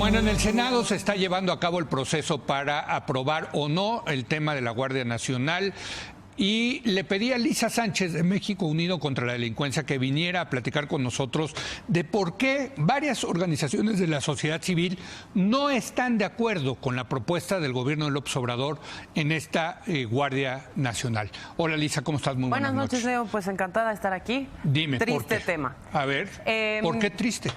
Bueno, en el Senado se está llevando a cabo el proceso para aprobar o no el tema de la Guardia Nacional. Y le pedí a Lisa Sánchez de México Unido contra la Delincuencia que viniera a platicar con nosotros de por qué varias organizaciones de la sociedad civil no están de acuerdo con la propuesta del gobierno de López Obrador en esta Guardia Nacional. Hola Lisa, ¿cómo estás? Muy buenas noches. Leo. Pues encantada de estar aquí. Dime, triste ¿por qué? tema. A ver, ¿por qué triste?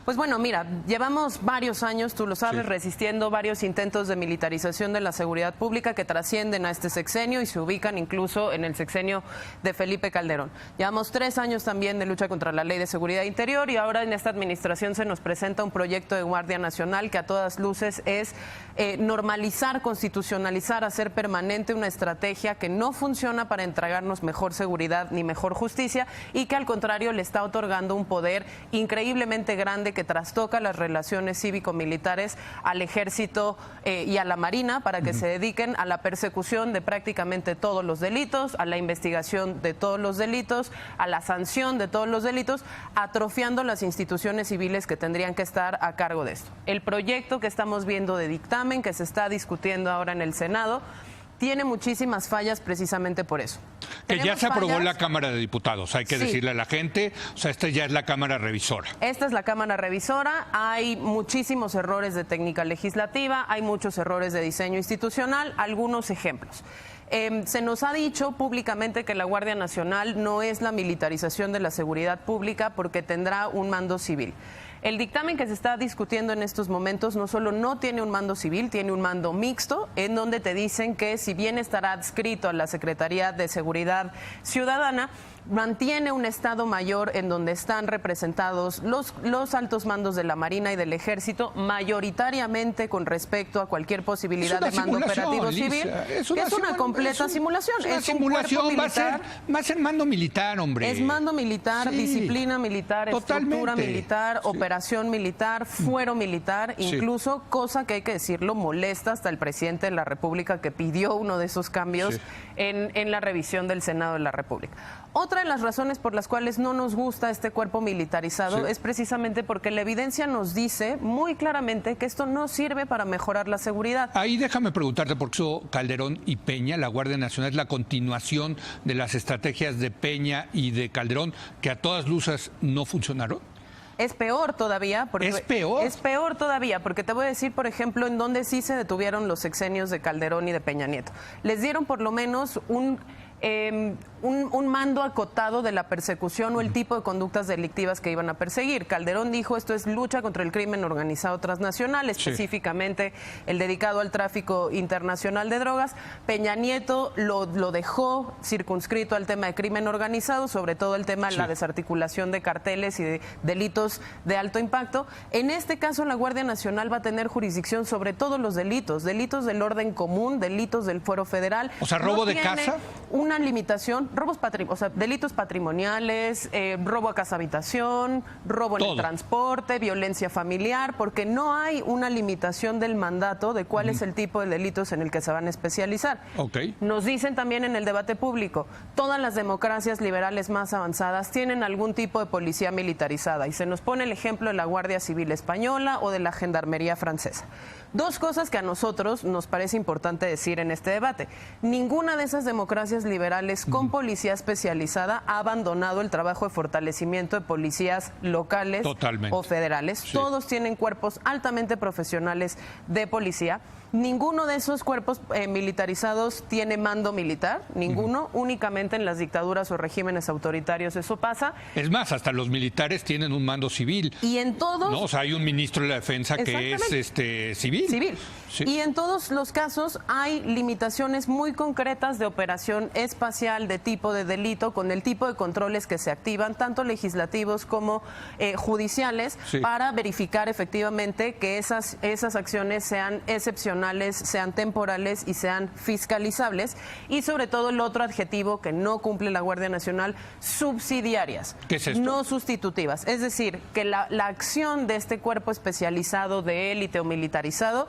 Pues bueno, mira, llevamos varios años, tú lo sabes, Sí. resistiendo varios intentos de militarización de la seguridad pública que trascienden a este sexenio y se ubican incluso en el sexenio de Felipe Calderón. Llevamos 3 años también de lucha contra la Ley de Seguridad Interior y ahora en esta administración se nos presenta un proyecto de Guardia Nacional que a todas luces es normalizar, constitucionalizar, hacer permanente una estrategia que no funciona para entregarnos mejor seguridad ni mejor justicia y que al contrario le está otorgando un poder increíblemente grande que trastoca las relaciones cívico-militares al Ejército y a la Marina para que se dediquen a la persecución de prácticamente todos los delitos, a la investigación de todos los delitos, a la sanción de todos los delitos, atrofiando las instituciones civiles que tendrían que estar a cargo de esto. El proyecto que estamos viendo de dictamen que se está discutiendo ahora en el Senado tiene muchísimas fallas precisamente por eso. Que ya se aprobó en la Cámara de Diputados, hay que decirle a la gente, o sea, esta ya es la Cámara Revisora. Esta es la Cámara Revisora, hay muchísimos errores de técnica legislativa, hay muchos errores de diseño institucional, algunos ejemplos. Se nos ha dicho públicamente que la Guardia Nacional no es la militarización de la seguridad pública porque tendrá un mando civil. El dictamen que se está discutiendo en estos momentos no solo no tiene un mando civil, tiene un mando mixto, en donde te dicen que si bien estará adscrito a la Secretaría de Seguridad Ciudadana, mantiene un Estado Mayor en donde están representados los altos mandos de la Marina y del Ejército, mayoritariamente con respecto a cualquier posibilidad de mando operativo civil. Es una completa simulación. Es una simulación, va a ser mando militar, hombre. Es mando militar, disciplina militar, estructura militar, operación militar, fuero militar, incluso, cosa que hay que decirlo, molesta hasta el presidente de la República que pidió uno de esos cambios en la revisión del Senado de la República. Otra de las razones por las cuales no nos gusta este cuerpo militarizado es precisamente porque la evidencia nos dice muy claramente que esto no sirve para mejorar la seguridad. Ahí déjame preguntarte, por qué Calderón y Peña, la Guardia Nacional es la continuación de las estrategias de Peña y de Calderón, que a todas luces no funcionaron. Es peor todavía. Porque ¿Es peor? Es peor todavía, porque te voy a decir, por ejemplo, en dónde sí se detuvieron los sexenios de Calderón y de Peña Nieto. Les dieron por lo menos un mando acotado de la persecución o el tipo de conductas delictivas que iban a perseguir. Calderón dijo esto es lucha contra el crimen organizado transnacional, específicamente el dedicado al tráfico internacional de drogas. Peña Nieto lo dejó circunscrito al tema de crimen organizado, sobre todo el tema de la desarticulación de carteles y de delitos de alto impacto. En este caso la Guardia Nacional va a tener jurisdicción sobre todos los delitos del orden común, delitos del fuero federal. O sea, robo de casa. Una limitación, delitos patrimoniales, robo a casa habitación, robo en el transporte, violencia familiar, porque no hay una limitación del mandato de cuál es el tipo de delitos en el que se van a especializar. Nos dicen también en el debate público, todas las democracias liberales más avanzadas tienen algún tipo de policía militarizada y se nos pone el ejemplo de la Guardia Civil Española o de la Gendarmería francesa. Dos cosas que a nosotros nos parece importante decir en este debate. Ninguna de esas democracias liberales con policía especializada ha abandonado el trabajo de fortalecimiento de policías locales o federales. Todos tienen cuerpos altamente profesionales de policía. Ninguno de esos cuerpos militarizados tiene mando militar, ninguno, únicamente en las dictaduras o regímenes autoritarios eso pasa. Es más, hasta los militares tienen un mando civil. Y en todos... No, o sea, hay un ministro de la Defensa que es civil. Y en todos los casos hay limitaciones muy concretas de operación espacial, de tipo de delito, con el tipo de controles que se activan, tanto legislativos como judiciales, para verificar efectivamente que esas acciones sean excepcionales, sean temporales y sean fiscalizables. Y sobre todo el otro adjetivo que no cumple la Guardia Nacional, subsidiarias. ¿Qué es esto? No sustitutivas. Es decir, que la acción de este cuerpo especializado de élite o militarizado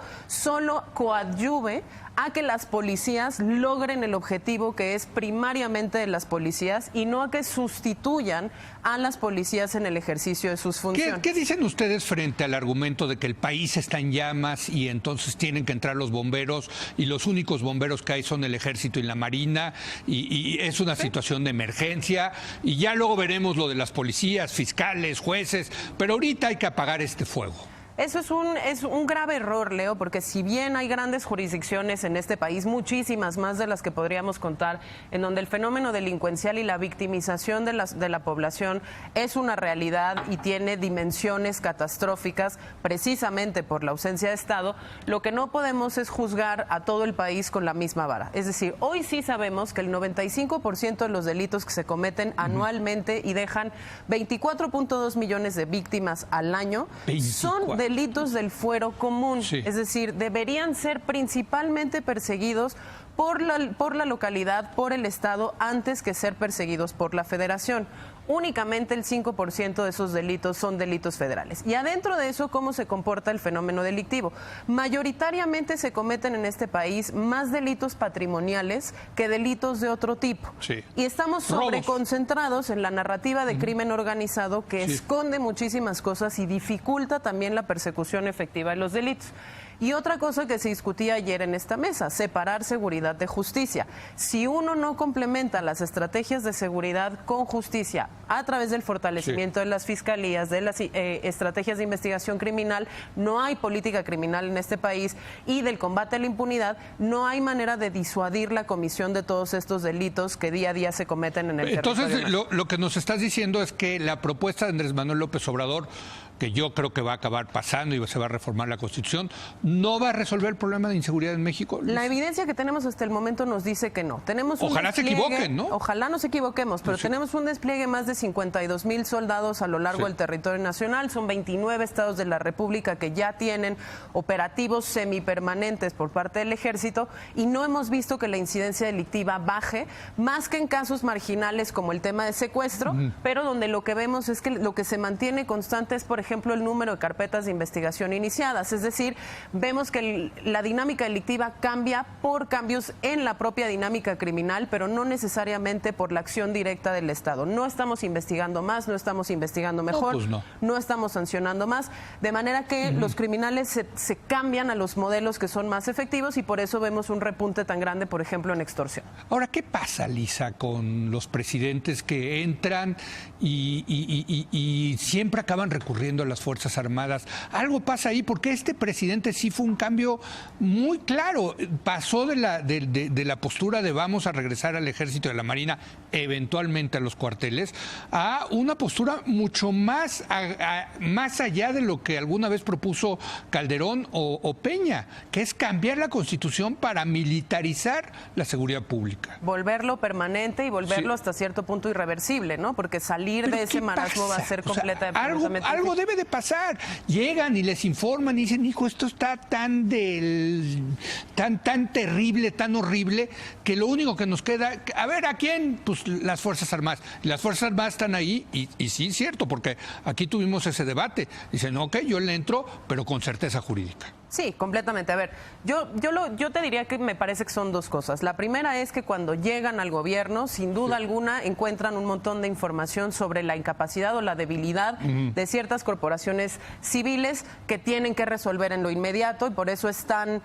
solo coadyuve a que las policías logren el objetivo que es primariamente de las policías y no a que sustituyan a las policías en el ejercicio de sus funciones. ¿Qué dicen ustedes frente al argumento de que el país está en llamas y entonces tienen que entrar los bomberos y los únicos bomberos que hay son el Ejército y la Marina y es una situación de emergencia y ya luego veremos lo de las policías, fiscales, jueces, pero ahorita hay que apagar este fuego? Eso es un grave error, Leo, porque si bien hay grandes jurisdicciones en este país, muchísimas más de las que podríamos contar, en donde el fenómeno delincuencial y la victimización de la población es una realidad y tiene dimensiones catastróficas precisamente por la ausencia de Estado, lo que no podemos es juzgar a todo el país con la misma vara. Es decir, hoy sí sabemos que el 95% de los delitos que se cometen anualmente y dejan 24.2 millones de víctimas al año son delitos del fuero común, sí. Es decir, deberían ser principalmente perseguidos por la localidad, por el Estado, antes que ser perseguidos por la Federación. Únicamente el 5% de esos delitos son delitos federales. Y adentro de eso, ¿cómo se comporta el fenómeno delictivo? Mayoritariamente se cometen en este país más delitos patrimoniales que delitos de otro tipo. Sí. Y estamos sobreconcentrados en la narrativa de crimen organizado que esconde muchísimas cosas y dificulta también la persecución efectiva de los delitos. Y otra cosa que se discutía ayer en esta mesa, separar seguridad de justicia. Si uno no complementa las estrategias de seguridad con justicia a través del fortalecimiento de las fiscalías, de las estrategias de investigación criminal, no hay política criminal en este país, y del combate a la impunidad, no hay manera de disuadir la comisión de todos estos delitos que día a día se cometen en el territorio. Entonces, lo que nos estás diciendo es que la propuesta de Andrés Manuel López Obrador, que yo creo que va a acabar pasando y se va a reformar la Constitución, ¿no va a resolver el problema de inseguridad en México? La evidencia que tenemos hasta el momento nos dice que no. Ojalá se equivoquen, ¿no? Ojalá nos equivoquemos, pero tenemos un despliegue más de 52,000 soldados a lo largo del territorio nacional. Son 29 estados de la República que ya tienen operativos semipermanentes por parte del Ejército y no hemos visto que la incidencia delictiva baje, más que en casos marginales como el tema de secuestro, pero donde lo que vemos es que lo que se mantiene constante es, por ejemplo, el número de carpetas de investigación iniciadas. Es decir, vemos que la dinámica delictiva cambia por cambios en la propia dinámica criminal, pero no necesariamente por la acción directa del Estado. No estamos investigando más, no estamos investigando mejor, no estamos sancionando más, de manera que los criminales se cambian a los modelos que son más efectivos y por eso vemos un repunte tan grande, por ejemplo, en extorsión. Ahora, ¿qué pasa, Lisa, con los presidentes que entran y siempre acaban recurriendo a las Fuerzas Armadas? Algo pasa ahí, porque este presidente sí fue un cambio muy claro. Pasó de la postura de vamos a regresar al Ejército y a la Marina, eventualmente a los cuarteles, a una postura mucho más allá de lo que alguna vez propuso Calderón o Peña, que es cambiar la Constitución para militarizar la seguridad pública. Volverlo permanente y volverlo hasta cierto punto irreversible, ¿no? Porque salir de ese marasmo va a ser completamente algo debe de pasar. Llegan y les informan y dicen, hijo, esto está tan terrible, tan horrible, que lo único que nos queda, a ver, ¿a quién? Pues las Fuerzas Armadas. Y las Fuerzas Armadas están ahí y sí, es cierto, porque aquí tuvimos ese debate. Dicen, ok, yo le entro, pero con certeza jurídica. Sí, completamente. A ver, yo te diría que me parece que son dos cosas. La primera es que cuando llegan al gobierno, sin duda alguna, encuentran un montón de información sobre la incapacidad o la debilidad de ciertas corporaciones civiles que tienen que resolver en lo inmediato, y por eso es tan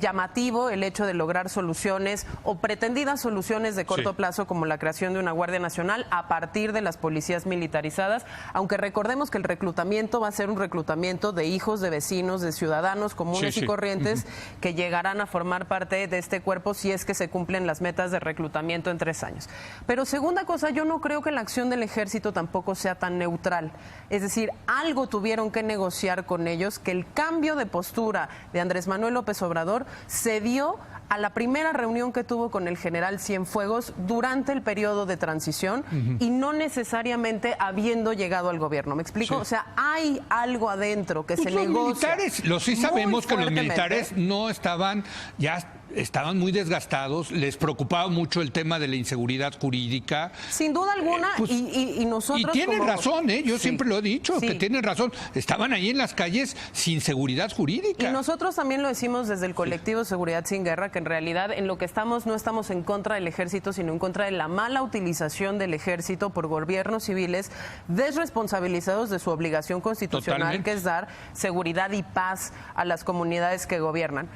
llamativo el hecho de lograr soluciones o pretendidas soluciones de corto plazo, como la creación de una Guardia Nacional a partir de las policías militarizadas, aunque recordemos que el reclutamiento va a ser un reclutamiento de hijos de vecinos, de ciudadanos comunes y corrientes que llegarán a formar parte de este cuerpo si es que se cumplen las metas de reclutamiento en 3 años. Pero segunda cosa, yo no creo que la acción del Ejército tampoco sea tan neutral. Es decir, algo tuvieron que negociar con ellos, que el cambio de postura de Andrés Manuel López Obrador se dio a la primera reunión que tuvo con el general Cienfuegos durante el periodo de transición y no necesariamente habiendo llegado al gobierno. ¿Me explico? O sea, hay algo adentro que se negocia. Los militares, sí sabemos que los militares no estaban ya estaban muy desgastados, les preocupaba mucho el tema de la inseguridad jurídica. Sin duda alguna, y nosotros... Y tienen razón, yo siempre lo he dicho, sí, que tienen razón. Estaban ahí en las calles sin seguridad jurídica. Y nosotros también lo decimos desde el colectivo Seguridad Sin Guerra, que en realidad en lo que estamos no estamos en contra del ejército, sino en contra de la mala utilización del ejército por gobiernos civiles desresponsabilizados de su obligación constitucional, Totalmente, que es dar seguridad y paz a las comunidades que gobiernan.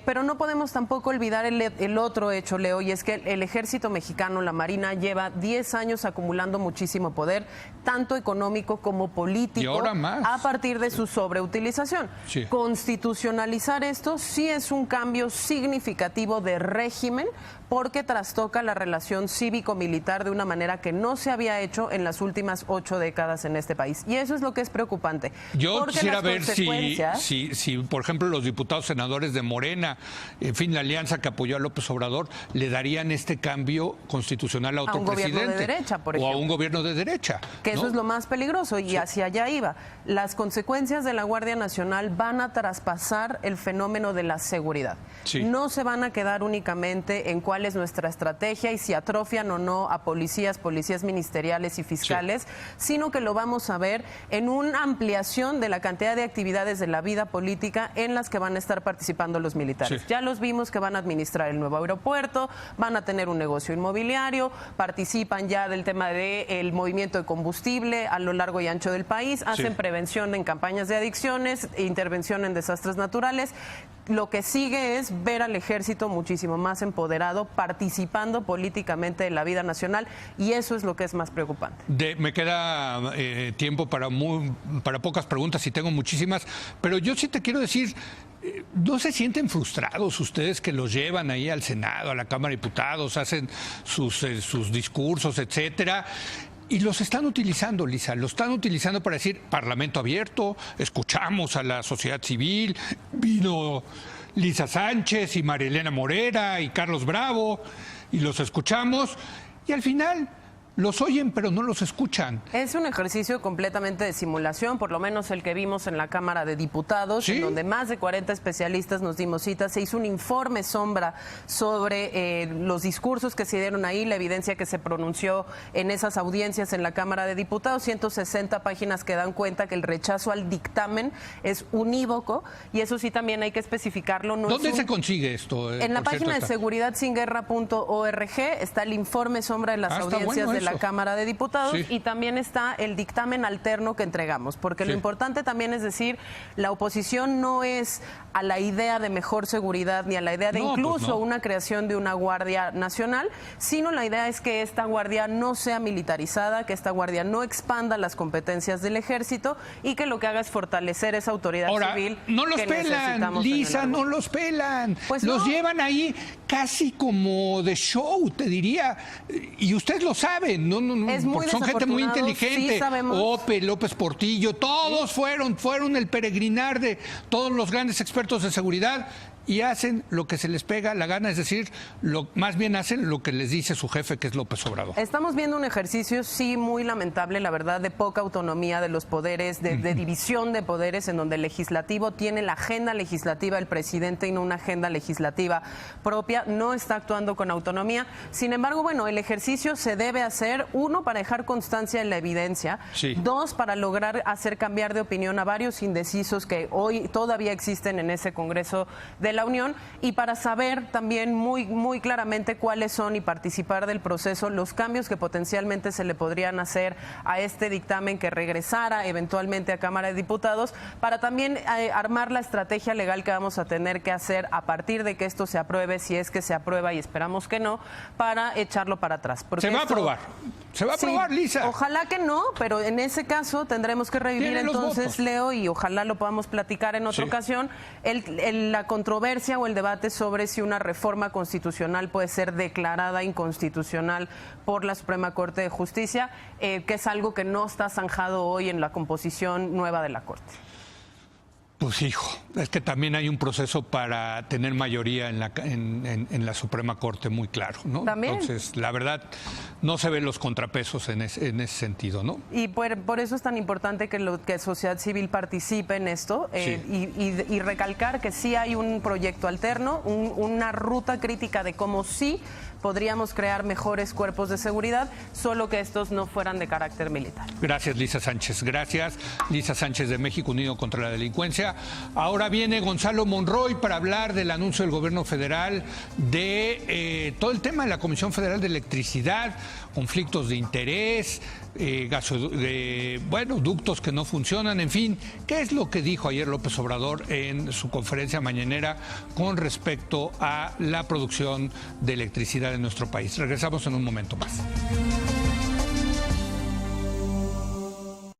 Pero no podemos tampoco olvidar el otro hecho, Leo, y es que el ejército mexicano, la Marina, lleva 10 años acumulando muchísimo poder, tanto económico como político, y ahora más, a partir de su sobreutilización. Sí. Constitucionalizar esto sí es un cambio significativo de régimen, porque trastoca la relación cívico-militar de una manera que no se había hecho en las últimas 8 décadas en este país. Y eso es lo que es preocupante. Yo quisiera ver consecuencias... si, por ejemplo, los diputados senadores de Morena, en fin, la alianza que apoyó a López Obrador, le darían este cambio constitucional a otro presidente. A un gobierno de derecha, por ejemplo. O a un gobierno de derecha. Que ¿no? eso es lo más peligroso, y hacia allá iba. Las consecuencias de la Guardia Nacional van a traspasar el fenómeno de la seguridad. Sí. No se van a quedar únicamente en cuál es nuestra estrategia y si atrofian o no a policías ministeriales y fiscales, sino que lo vamos a ver en una ampliación de la cantidad de actividades de la vida política en las que van a estar participando los militares. Sí. Ya los vimos que van a administrar el nuevo aeropuerto, van a tener un negocio inmobiliario, participan ya del tema del movimiento de combustible a lo largo y ancho del país, hacen prevención en campañas de adicciones, intervención en desastres naturales. Lo que sigue es ver al ejército muchísimo más empoderado, participando políticamente en la vida nacional, y eso es lo que es más preocupante. Me queda tiempo para pocas preguntas y tengo muchísimas, pero yo sí te quiero decir, ¿no se sienten frustrados ustedes que los llevan ahí al Senado, a la Cámara de Diputados, hacen sus discursos, etcétera? Y los están utilizando, Lisa, lo están utilizando para decir Parlamento abierto, escuchamos a la sociedad civil, vino Lisa Sánchez y María Elena Morera y Carlos Bravo, y los escuchamos, y al final los oyen pero no los escuchan. Es un ejercicio completamente de simulación, por lo menos el que vimos en la Cámara de Diputados, en donde más de 40 especialistas nos dimos cita. Se hizo un informe sombra sobre los discursos que se dieron ahí, la evidencia que se pronunció en esas audiencias en la Cámara de Diputados, 160 páginas que dan cuenta que el rechazo al dictamen es unívoco, y eso sí también hay que especificarlo. No ¿Dónde se consigue esto? En la página de seguridadsinguerra.org está el informe sombra de las audiencias de la Cámara de Diputados, y también está el dictamen alterno que entregamos, porque lo importante también es decir, la oposición no es a la idea de mejor seguridad ni a la idea de incluso una creación de una Guardia Nacional, sino la idea es que esta Guardia no sea militarizada, que esta Guardia no expanda las competencias del Ejército y que lo que haga es fortalecer esa autoridad civil. No los pelan, Lisa, no los pelan. Pues los llevan ahí casi como de show, te diría, y ustedes lo saben. Son gente muy inteligente. Ope, López Portillo, todos fueron el peregrinar de todos los grandes expertos de seguridad, y hacen lo que se les pega la gana, es decir, más bien hacen lo que les dice su jefe, que es López Obrador. Estamos viendo un ejercicio, sí, muy lamentable, la verdad, de poca autonomía de los poderes, de división de poderes, en donde el legislativo tiene la agenda legislativa del presidente y no una agenda legislativa propia, no está actuando con autonomía. Sin embargo, bueno, el ejercicio se debe hacer, uno, para dejar constancia en la evidencia, dos, para lograr hacer cambiar de opinión a varios indecisos que hoy todavía existen en ese Congreso de la Unión, y para saber también muy claramente cuáles son y participar del proceso, los cambios que potencialmente se le podrían hacer a este dictamen que regresara eventualmente a Cámara de Diputados, para también armar la estrategia legal que vamos a tener que hacer a partir de que esto se apruebe, si es que se aprueba, y esperamos que no, para echarlo para atrás. Se va a aprobar. Se va a aprobar, Lisa. Ojalá que no, pero en ese caso tendremos que revivir entonces, Leo, y ojalá lo podamos platicar en otra ocasión, la controversia o el debate sobre si una reforma constitucional puede ser declarada inconstitucional por la Suprema Corte de Justicia, que es algo que no está zanjado hoy en la composición nueva de la Corte. Pues hijo, es que también hay un proceso para tener mayoría en la Suprema Corte muy claro, ¿no? ¿También? Entonces, la verdad, no se ven los contrapesos en ese sentido, ¿no? Y por eso es tan importante que sociedad civil participe en esto y recalcar que sí hay un proyecto alterno, una ruta crítica de cómo sí podríamos crear mejores cuerpos de seguridad, solo que estos no fueran de carácter militar. Gracias, Lisa Sánchez. Gracias, Lisa Sánchez de México Unido contra la Delincuencia. Ahora viene Gonzalo Monroy para hablar del anuncio del gobierno federal de todo el tema de la Comisión Federal de Electricidad, conflictos de interés, ductos que no funcionan, en fin. ¿Qué es lo que dijo ayer López Obrador en su conferencia mañanera con respecto a la producción de electricidad en nuestro país? Regresamos en un momento más.